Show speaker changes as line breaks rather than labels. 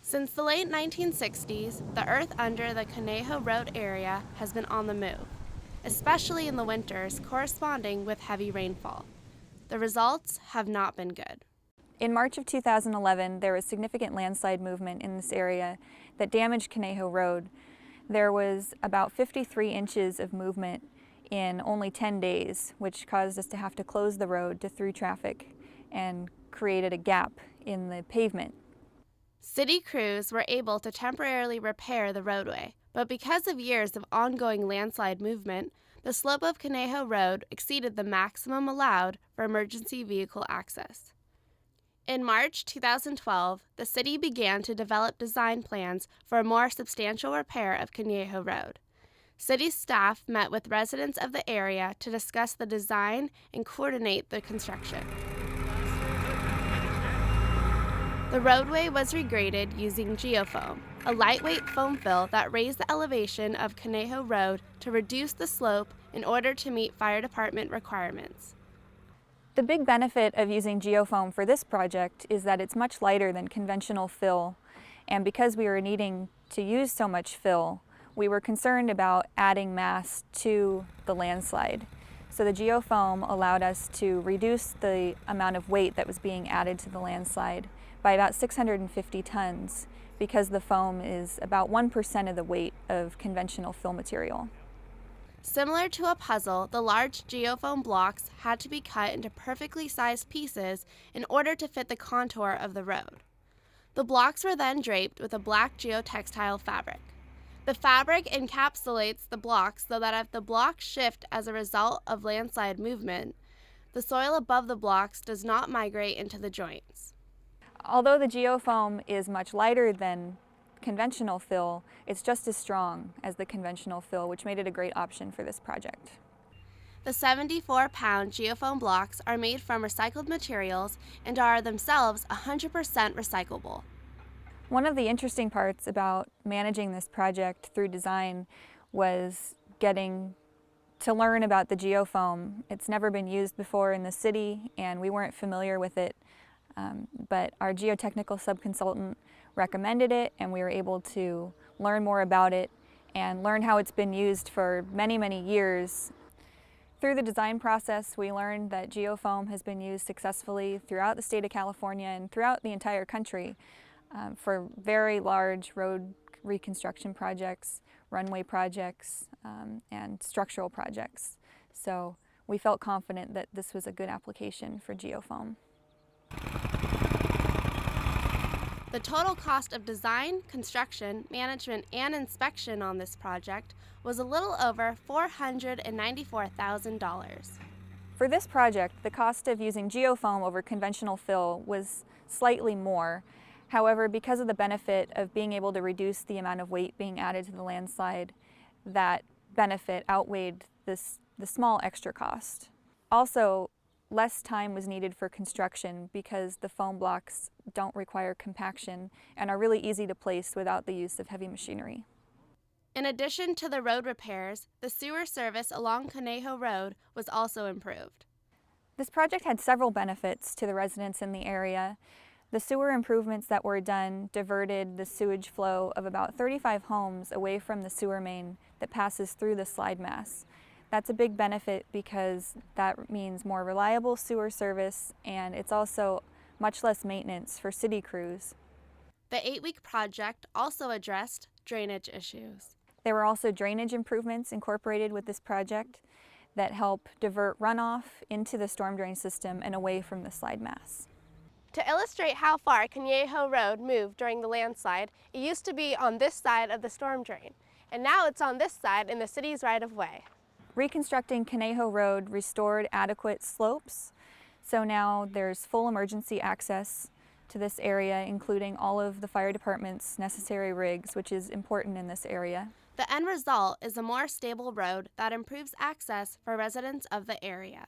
Since the late 1960s, the earth under the Conejo Road area has been on the move, especially in the winters corresponding with heavy rainfall. The results have not been good.
In March of 2011, there was significant landslide movement in this area that damaged Conejo Road. There was about 53 inches of movement in only 10 days, which caused us to have to close the road to through traffic and created a gap in the pavement.
City crews were able to temporarily repair the roadway, but because of years of ongoing landslide movement, the slope of Conejo Road exceeded the maximum allowed for emergency vehicle access. In March 2012, the city began to develop design plans for a more substantial repair of Conejo Road. City staff met with residents of the area to discuss the design and coordinate the construction. The roadway was regraded using geofoam, a lightweight foam fill that raised the elevation of Conejo Road to reduce the slope in order to meet fire department requirements.
The big benefit of using geofoam for this project is that it's much lighter than conventional fill, and because we were needing to use so much fill, we were concerned about adding mass to the landslide. So the geofoam allowed us to reduce the amount of weight that was being added to the landslide by about 650 tons because the foam is about 1% of the weight of conventional fill material.
Similar to a puzzle, the large geofoam blocks had to be cut into perfectly sized pieces in order to fit the contour of the road. The blocks were then draped with a black geotextile fabric. The fabric encapsulates the blocks so that if the blocks shift as a result of landslide movement, the soil above the blocks does not migrate into the joints.
Although the geofoam is much lighter than conventional fill, it's just as strong as the conventional fill, which made it a great option for this project.
The 74-pound geofoam blocks are made from recycled materials and are themselves 100% recyclable.
One of the interesting parts about managing this project through design was getting to learn about the geofoam. It's never been used before in the city and we weren't familiar with it, but our geotechnical subconsultant recommended it and we were able to learn more about it and learn how it's been used for many, many years. Through the design process, we learned that geofoam has been used successfully throughout the state of California and throughout the entire country for very large road reconstruction projects, runway projects, and structural projects. So we felt confident that this was a good application for geofoam.
The total cost of design, construction, management, and inspection on this project was a little over $494,000.
For this project, the cost of using geofoam over conventional fill was slightly more. However, because of the benefit of being able to reduce the amount of weight being added to the landslide, that benefit outweighed the small extra cost. Also, less time was needed for construction because the foam blocks don't require compaction and are really easy to place without the use of heavy machinery.
In addition to the road repairs, the sewer service along Conejo Road was also improved.
This project had several benefits to the residents in the area. The sewer improvements that were done diverted the sewage flow of about 35 homes away from the sewer main that passes through the slide mass. That's a big benefit because that means more reliable sewer service and it's also much less maintenance for city crews.
The 8-week project also addressed drainage issues.
There were also drainage improvements incorporated with this project that help divert runoff into the storm drain system and away from the slide mass.
To illustrate how far Conejo Road moved during the landslide, it used to be on this side of the storm drain, and now it's on this side in the city's right-of-way.
Reconstructing Conejo Road restored adequate slopes, so now there's full emergency access to this area, including all of the fire department's necessary rigs, which is important in this area.
The end result is a more stable road that improves access for residents of the area.